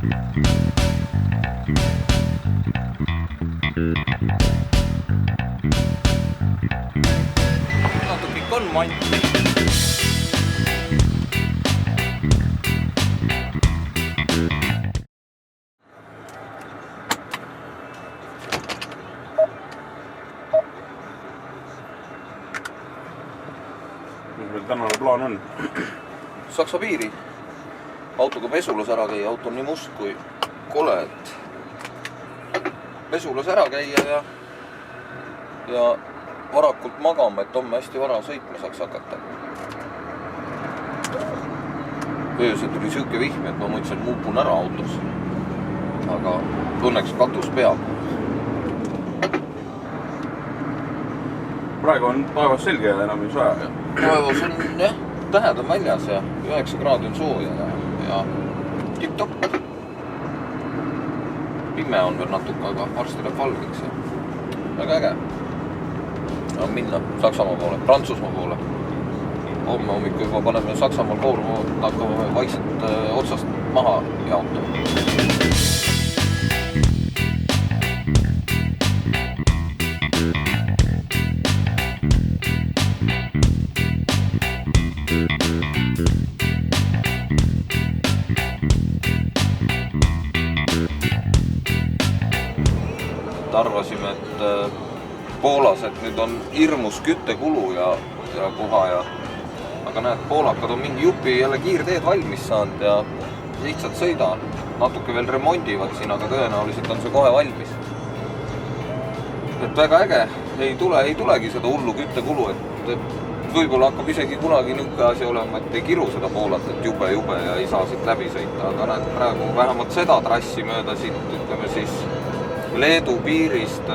Natuke ikka on mant. Mis meil tänane plaan on? Saksa piiri. Autoga pesulas ära käia. Auto on nii must kui kole, et pesulas ära käia ja varakult magama, et homme hästi vara sõitma saaks hakata. Öösel tuli siuke vihm, et ma mõtlesin, et muupun ära autos. Aga õnneks katus peab. Praegu on taevas selge ja enam ei soe. Taevas on jah, tähed on väljas ja 9 kraadi on sooja ja tipp-topp. Pime on veel natuke, aga varsti läheb valgeks ja väga äge. On minna Saksamaa poole, Prantsusmaa poole. Homme hommikul juba paneme Saksamaal kooruma, hakkame vaikselt otsast maha jaotama. Arvasime, et Poolas, et nüüd on hirmus küttekulu ja puha aga näed, poolakad on mingi jupi jälle kiirteed valmis saanud ja lihtsalt sõida. Natuke veel remondivad siin, aga tõenäoliselt on see kohe valmis. Et väga äge, ei tulegi seda hullu küttekulu, et võib-olla hakkab isegi kunagi niuke asi olema, et ei kiru seda Poolat, et jube ja ei saa siit läbi sõita, aga näed, praegu vähemalt seda trassi mööda siit, ütleme siis Leedu piirist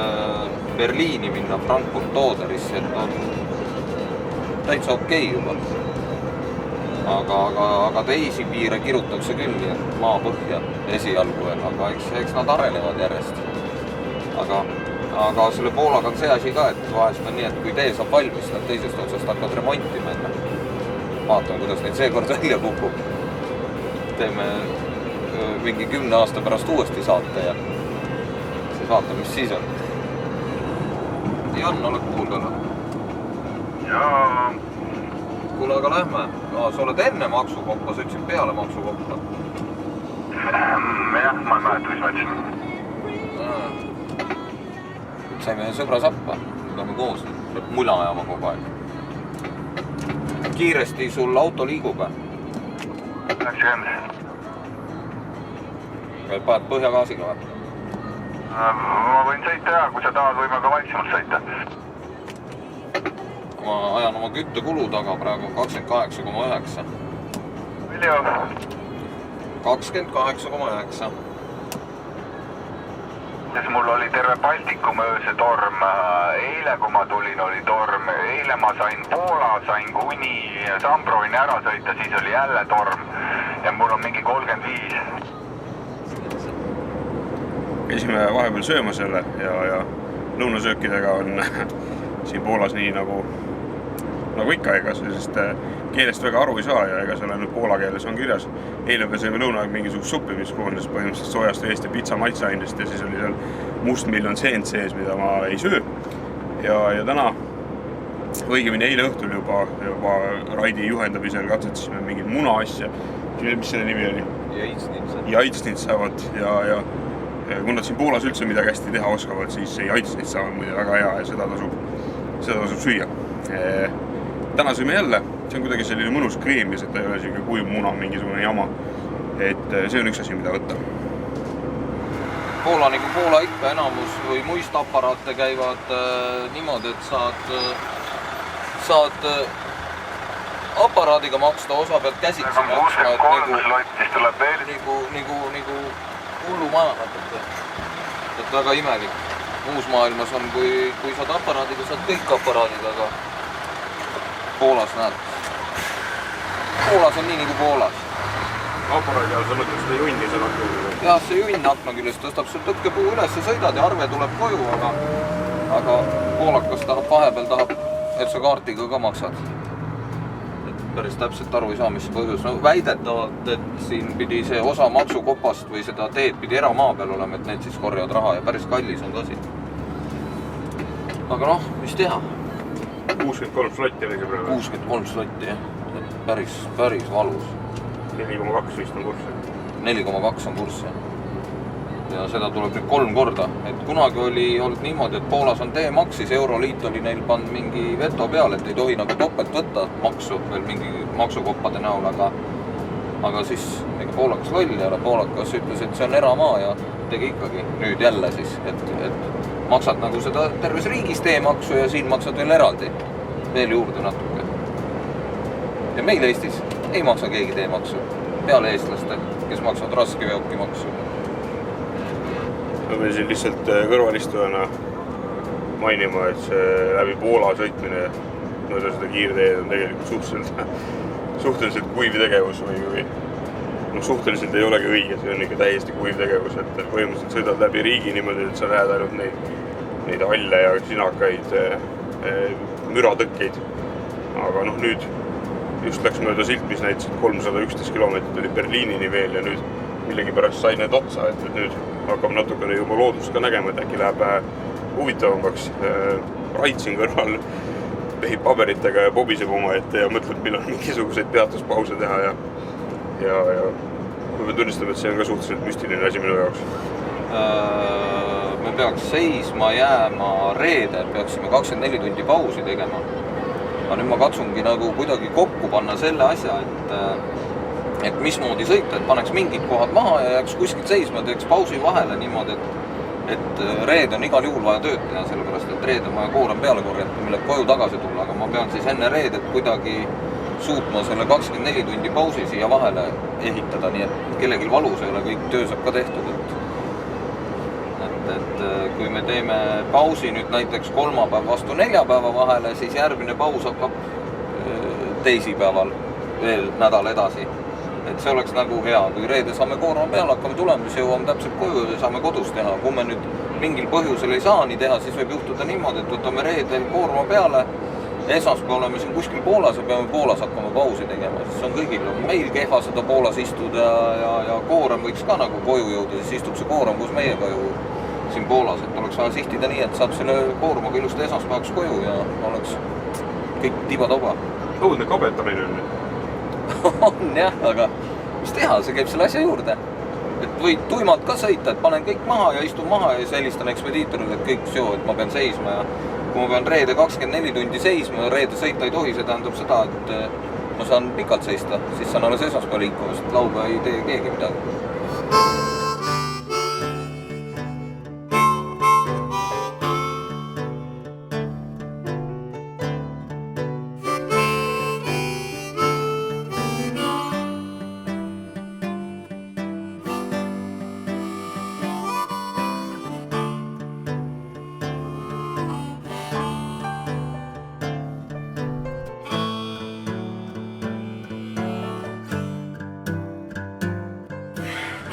Berliini minna Frankfurt-Oderisse, et on täitsa okei juba. Aga teisi piire kirutakse küll, nii et maapõhja esialgu veel, aga eks nad arenevad järjest. Aga selle Poolaga on see asi ka, et vahest on nii, et kui tee saab valmis, nad teisest otsast hakkavad remonti männa. Vaatame, kuidas neid seekord välja kukub. Teeme mingi 10 aasta pärast uuesti saate ja vaatame, mis siis on. Jan, oled kuuldana? Jaa. Kuule, aga lähme. Sa oled enne maksukoppa, sa ütlesid peale maksukoppa. Jah, ma ei mäleta, mis ma ütlesin. Saime sõbra sappa, tuleme koos, tuleb mula ajama kogu aeg. Kiiresti sul auto liigub? 90. Paned põhjagaasiga või? Ma võin sõita ja, kui sa tahad, võime ka vaiksemalt sõita. Ma ajan oma küttekulu taga praegu 28,9. Palju? 28,9. Mul oli terve Baltikum ööse torm. Eile, kui ma tulin, oli torm. Eile ma sain Poola, sain kuni Sambrovini ära sõita, siis oli jälle torm. Ja mul on mingi 35. Käisime vahepeal söömas jälle ja lõunasöökidega on siin Poolas nii nagu ikka, ega sellisest keelest väga aru ei saa ja ega seal ainult poola keeles on kirjas. Eile me sõime lõunaga mingisugust suppi, mis kogunes põhimõtteliselt soojast veest ja pitsa maitseainest ja siis oli seal mustmiljon seent sees, mida ma ei söö. Ja täna, õigemini eile õhtul juba Raidi juhendamisel katsetasime mingid muna asja. Mis selle nimi oli? Jaitsnitsavad ja kui nad siin Poolas üldse midagi hästi teha oskavad, siis jaitsnitsava on muide väga hea ja seda tasub süüa. Täna sõime jälle, see on kuidagi selline mõnus kreemis, et ta ei ole selline kuiv muna, mingisugune jama. Et see on üks asi, mida võtta. Poola nagu Poola ikka enamus või muistaparaate käivad niimoodi, et saad aparaadiga maksta, osa pealt käsitsi maksma. 63 lottis tuleb veel. Nagu hullumajana, et väga imelik. Muus maailmas on, kui saad aparaadiga, saad kõik aparaadid, aga Poolas näed. Poolas on nii nagu Poolas. Aparaadi all sa mõtled seda junni seal akna küljest? Jah, see junn akna küljest tõstab sul tõkkepuu üles ja sõidad ja arve tuleb koju, aga poolakas vahepeal tahab, et sa kaartiga ka maksad. päris täpselt aru ei saa, mis põhjus. No väidetavalt, et siin pidi see osa maksukopast või seda teed pidi eramaa peal olema, et need siis korjavad raha ja päris kallis on ka siin. Aga noh, mis teha? 63 slotti oli see praegu. 63 slotti, jah. Päris valus. 4,2 vist on kurs. 4,2 on kurs, jah. Ja seda tuleb nüüd 3 korda. Et kunagi oli olnud niimoodi, et Poolas on teemaks, siis Euroliit oli neil pannud mingi veto peale, et ei tohi nagu topelt võtta maksu veel mingi maksukoppade näol, aga siis ega poolakas loll ei ole. Poolakas ütles, et see on eramaa ja tegi ikkagi nüüd jälle siis, et maksad nagu seda terves riigis teemaksu ja siin maksad veel eraldi. Veel juurde natuke. Ja meil Eestis ei maksa keegi teemaksu peale eestlaste, kes maksavad raskeveoki maksu. Ma pean siin lihtsalt kõrvalistujana mainima, et see läbi Poola sõitmine mööda seda kiirteed on tegelikult suhteliselt kuiv tegevus või no suhteliselt ei olegi õige, see on ikka täiesti kuiv tegevus, et põhimõtteliselt sõidad läbi riigi niimoodi, et sa näed ainult neid halle ja sinakaid müratõkkeid. Aga noh, nüüd just läks mööda silt, mis näitas, et 311 kilomeetrit oli Berliinini veel ja nüüd millegipärast sai need otsa, et nüüd hakkab natukene juba loodust ka nägema, et äkki läheb huvitavamaks. Rait siin kõrval pehib paberitega ja pobiseb oma ette ja mõtleb, millal mingisuguseid peatuspause teha ja ma pean tunnistama, et see on ka suhteliselt müstiline asi minu jaoks. Me peaks seisma jääma reedel, peaksime 24 tundi pausi tegema. Aga nüüd ma katsungi nagu kuidagi kokku panna selle asja, et mismoodi sõita, et paneks mingid kohad maha ja jääks kuskilt seisma, teeks pausi vahele niimoodi, et reed on igal juhul vaja tööd teha, sellepärast, et reed on vaja koorem peale korjata, mille koju tagasi tulla, aga ma pean siis enne reedet kuidagi suutma selle 24 tundi pausi siia vahele ehitada, nii et kellelgi valus ei ole, kõik töö saab ka tehtud. Et kui me teeme pausi nüüd näiteks kolmapäev vastu neljapäeva vahele, siis järgmine paus hakkab teisipäeval veel nädal edasi. Et see oleks nagu hea, kui reede saame koorma peale, hakkame tulema, siis jõuame täpselt koju ja saame kodus teha. Kui me nüüd mingil põhjusel ei saa nii teha, siis võib juhtuda niimoodi, et võtame reedel koorma peale. Esmaspäev oleme siin kuskil Poolas ja peame Poolas hakkama pausi tegema, siis on kõigil meil kehva seda Poolas istuda ja koorem võiks ka nagu koju jõuda, siis istub see koorem koos meiega ju siin Poolas, et oleks vaja sihtida nii, et saab selle koormaga ilusti esmaspäevaks koju ja oleks kõik tiba-toba. Õudne kabetamine on. On jah, aga mis teha, see käib selle asja juurde. Et võid tuimalt ka sõita, et panen kõik maha ja istun maha ja helistan ekspediitorile, et kõik seo, et ma pean seisma ja kui ma pean reede 24 tundi seisma ja reede sõita ei tohi, see tähendab seda, et ma saan pikalt seista, siis saan alles esmaspäeva liikuma, sest laupäeva ei tee keegi midagi.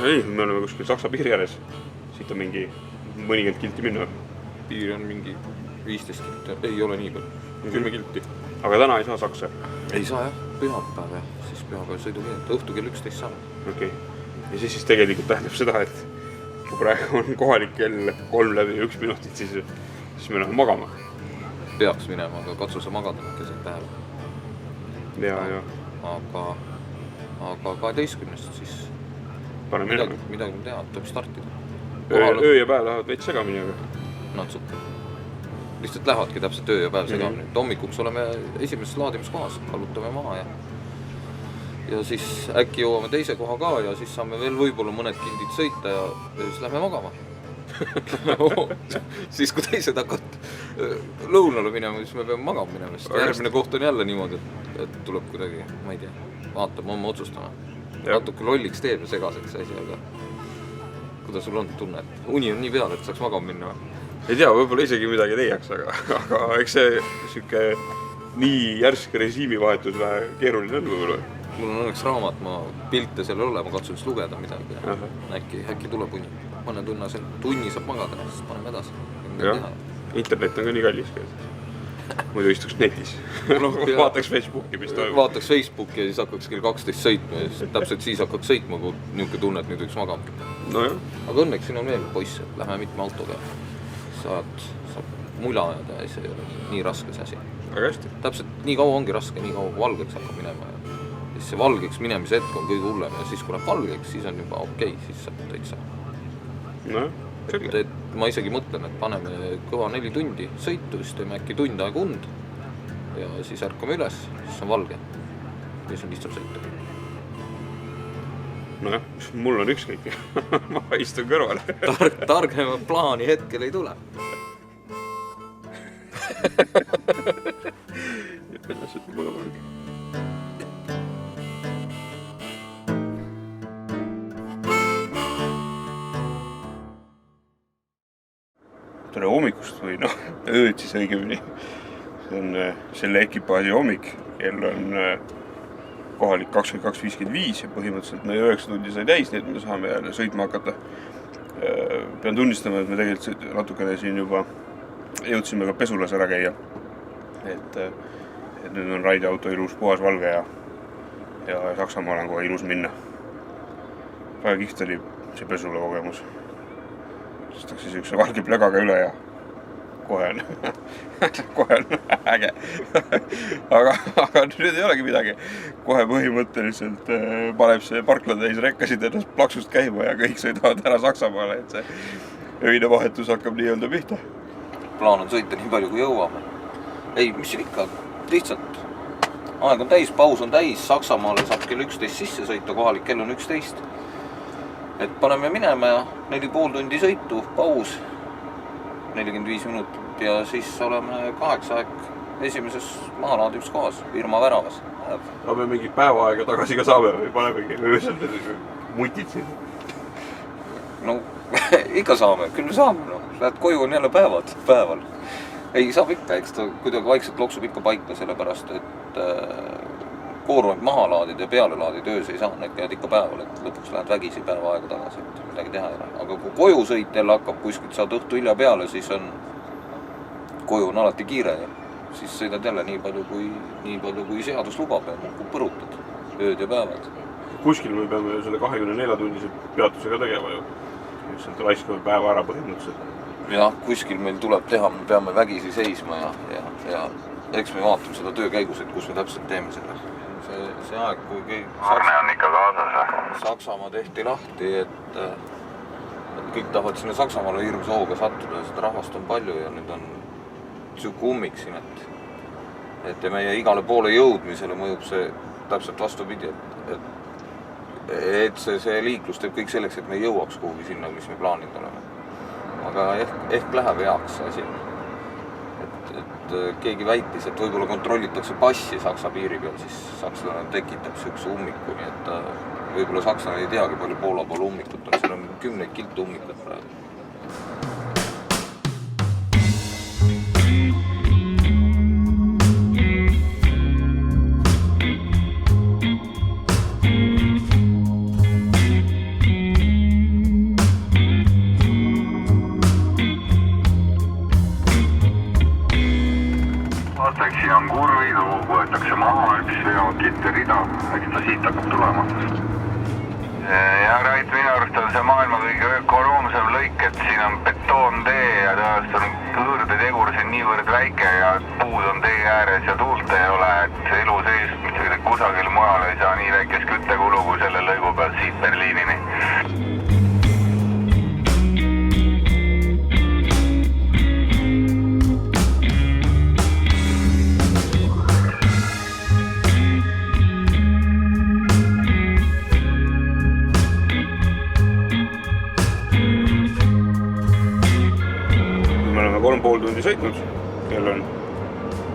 Ei, me oleme kuskil Saksa piiri ääres. Siit on mingi mõnikümmend kilti minna. Piiri on mingi 15 kilti, ei ole nii palju, 10 kilti. Aga täna ei saa Saksa? Ei saa jah, pühapäev ja siis pühapäev sõidu keelt, õhtu kell 11 saab. Okei. Ja siis tegelikult tähendab seda, et kui praegu on kohalik kell 3:01 minutit, siis me läheme magama. Peaks minema, aga katsu sa magada keset päeva. Ja. Aga 12 siis midagi teha, tuleb startida. Öö ja päev lähevad veits segamini, aga? Natsuke. Lihtsalt lähevadki täpselt öö ja päev segamini. Hommikuks oleme esimeses laadimiskohas, kallutame maha ja siis äkki jõuame teise koha ka ja siis saame veel võib-olla mõned kildid sõita ja siis lähme magama. Siis kui teised hakkavad lõunale minema, siis me peame magama minema. Järgmine koht on jälle niimoodi, et tuleb kuidagi, ma ei tea, vaatame, homme otsustame. Natuke lolliks teeb ja segaseks asi, aga kuidas sul on tunne, et uni on nii peal, et saaks magama minna? Ei tea, võib-olla isegi midagi leiaks, aga eks see siuke nii järsk režiimivahetus vähe keeruline on võib-olla. Mul on õnneks raamat, ma pilte seal ei ole, ma katsun siis lugeda midagi ja äkki tuleb uni. Mõne tunni saab magada, siis paneme edasi. Jah, internet on ka nii kallis. muidu istuks netis. Vaataks Facebooki, mis toimub. Vaataks Facebooki ja siis hakkaks kell 12 sõitma ja siis täpselt siis hakkaks sõitma, kui niisugune tunne, et nüüd võiks magama. Nojah. Aga õnneks siin on veel poiss, et lähme mitme autoga. Saab mula ajada ja see ei ole nii raske see asi. Väga hästi. Täpselt nii kaua ongi raske, nii kaua kui valgeks hakkab minema. Ja siis see valgeks minemise hetk on kõige hullem ja siis kui läheb valgeks, siis on juba okei, siis saab täitsa. Nojah, selge. Et ma isegi mõtlen, et paneme kõva 4 tundi sõitu, siis teeme äkki tund aega und ja siis ärkame üles, siis on valge ja siis on lihtsalt sõita. Nojah, mul on ükskõik. Ma istun kõrval. Targema plaani hetkel ei tule. Tere hommikust või ööd siis õigemini. See on selle ekipaasi hommik. Kell on kohalik 22.55 ja põhimõtteliselt meie 9 tundi sai täis, nii et me saame jälle sõitma hakata. Pean tunnistama, et me tegelikult natukene siin juba jõudsime ka pesulas ära käia. Et nüüd on raideauto ilus puhas valge ja Saksamaal on kohe ilus minna. Väga kiht oli see pesula kogemus. Tõstakse siukse valge plögaga üle ja kohe on äge. aga nüüd ei olegi midagi. Kohe põhimõtteliselt paneb see parkla täis rekkasid ennast plaksust käima ja kõik sõidavad ära Saksamaale, et see öine vahetus hakkab nii-öelda pihta. Plaan on sõita nii palju kui jõuame. Ei, mis siin ikka, lihtsalt aeg on täis, paus on täis, Saksamaale saab kell 11 sisse sõita, kohalik kell on 11. Et paneme minema ja 4,5 tundi sõitu, paus, 45 minutit ja siis oleme 8 aeg esimeses mahalaadimiskohas, Irma väravas. No me mingi päeva aega tagasi ka saame või panemegi öösel mutid siin? No ikka saame, küll me saame, lähed koju on jälle päeval. Ei, saab ikka, eks ta kuidagi vaikselt loksub ikka paika, sellepärast, et koorumid maha laadid ja peale laadid öös ei saa, need käivad ikka päeval, et lõpuks lähed vägisi päeva aega tagasi, et midagi teha ei ole. Aga kui koju sõit jälle hakkab kuskilt, saad õhtu hilja peale, siis on koju on alati kiire ja siis sõidad jälle nii palju kui seadus lubab ja muudkui põrutad ööd ja päevad. Kuskil me peame selle 24-tunnise peatusega tegema ju. Sealt raiskame päeva ära põhimõtteliselt. Jah, kuskil meil tuleb teha, me peame vägisi seisma ja eks me vaatame seda töö käigus, et kus me täpselt teeme selle. See aeg, kui Arne on ikka kaasas. Saksamaa tehti lahti, et kõik tahavad sinna Saksamaale hirmus hooga sattuda ja seda rahvast on palju ja nüüd on siuke ummik siin, et meie igale poole jõudmisele mõjub see täpselt vastupidi, et see liiklus teeb kõik selleks, et me jõuaks kuhugi sinna, mis me plaaninud oleme. Aga ehk läheb heaks asi. Et keegi väitis, et võib-olla kontrollitakse passi Saksa piiri peal, siis sakslane tekitab siukse ummiku, nii et võib-olla sakslane ei teagi palju Poola poole ummikut on, seal on 10 kiltu ummikut praegu. Siin on kurvid, võetakse maha üks veokite rida, eks ta siit hakkab tulema. Ja Rait, minu arust on see maailma kõige ökonoomsem lõik, et siin on betoon-tee ja tõenäoliselt on kõõrdetegur siin niivõrd väike ja puud on tee ääres ja tuult ei ole, et elu sees kusagil mujal ei saa nii väikest küttekulu kui selle lõigu peal siit Berliinini. Me oleme 3,5 tundi sõitnud, kell on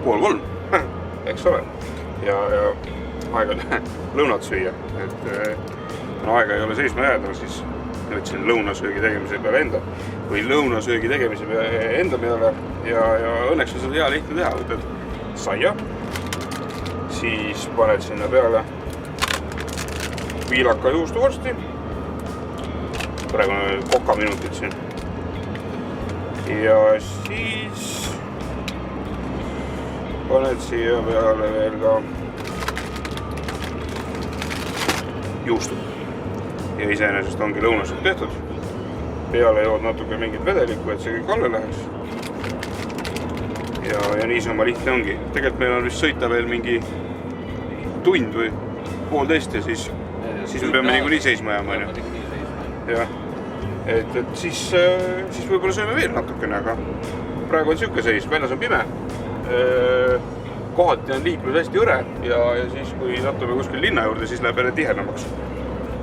2:30, eks ole. Ja aeg on lõunat süüa, et aega ei ole seisma jääda, siis võtsin lõunasöögi tegemise peale enda peale ja õnneks on seda hea lihtne teha. Võtad saia, siis paned sinna peale viilaka juustuvorsti, praegu on kokaminutid siin. Ja siis paned siia peale veel ka juustud. Ja iseenesest ongi lõunased tehtud. Peale jood natuke mingit vedelikku, et see kõik alle läheks. Ja niisama lihtne ongi. Tegelikult meil on vist sõita veel mingi tund või poolteist ja siis me peame niikuinii seisma jääma. Jah, et siis võib-olla sööme veel natukene, aga praegu on siuke seis, väljas on pime. Kohati on liiklus hästi õre ja siis kui satume kuskil linna juurde, siis läheb jälle tihedamaks.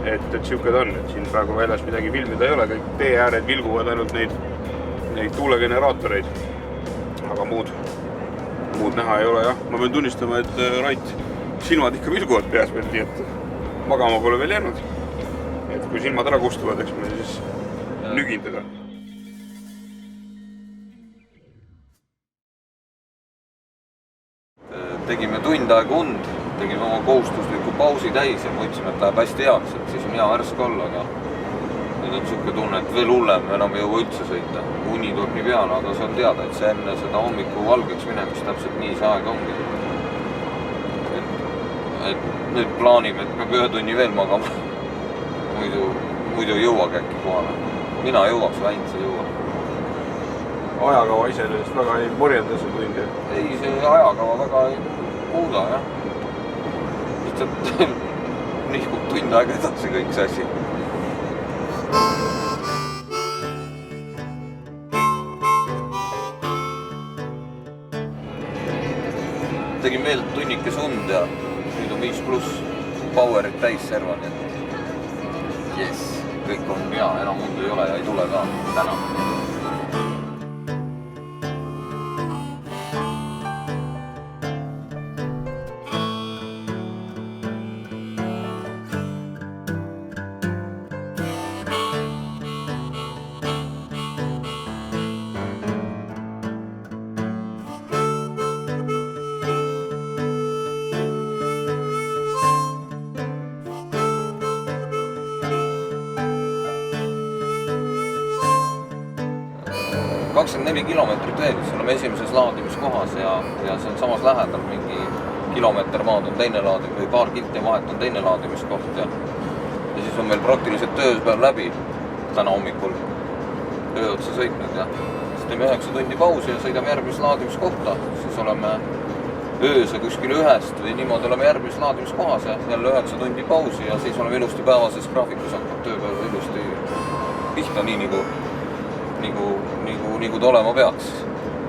Et siuke ta on, et siin praegu väljas midagi filmida ei ole, kõik tee ääred vilguvad ainult neid tuulegeneraatoreid. Aga muud näha ei ole, jah. Ma pean tunnistama, et Rait silmad ikka vilguvad peas veel, nii et magama pole veel jäänud. Et kui silmad ära kustuvad, eks me siis nügin teda. Tegime tund aega und, tegime oma kohustusliku pausi täis ja mõtlesime, et läheb hästi heaks, et siis on hea värsk olla, aga nüüd on siuke tunne, et veel hullem, enam ei jõua üldse sõita. Uni tuleb nii peale, aga see on teada, et see enne seda hommiku valgeks minemist täpselt nii see aeg ongi. Et nüüd plaanime, et peab 1 tunni veel magama. Muidu jõuagi äkki kohale. Mina jõuaks, väind see jõuab. Ajakava iseenesest väga ei morjenda see tund. Ei, see ajakava väga ei muuda, jah. Lihtsalt nihkub tund aega edasi kõik see asi. Tegin veel tunnikes und ja nüüd on 5+ powerit täis serva, nii et yes, kõik on hea, enam und ei ole ja ei tule ka täna. Äh, 24 kilomeetrit veel, siis oleme esimeses laadimiskohas ja see on samas lähedal mingi kilomeeter maad on teine laadim või paar kilti vahet on teine laadimiskoht ja siis on meil praktiliselt tööpäev läbi täna hommikul öö otsa sõitnud ja siis teeme 9 tundi pausi ja sõidame järgmises laadimiskohta, siis oleme ööse kuskil 1 või niimoodi oleme järgmises laadimiskohas ja jälle 9 tundi pausi ja siis oleme ilusti päevases graafikus hakkab tööpäev ilusti pihta nii nagu ta olema peaks.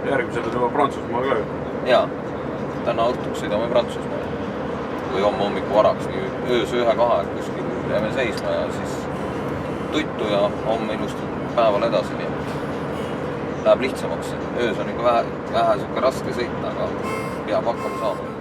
Järgmised on juba Prantsusmaa ka ju? Jaa, täna õhtuks sõidame Prantsusmaa või homme hommiku varaks, nii ööse 1-2 kuskil jääme seisma ja siis tuttu ja homme ilusti päeval edasi, nii et läheb lihtsamaks. Öös on ikka vähe raske sõita, aga peab hakkama saama.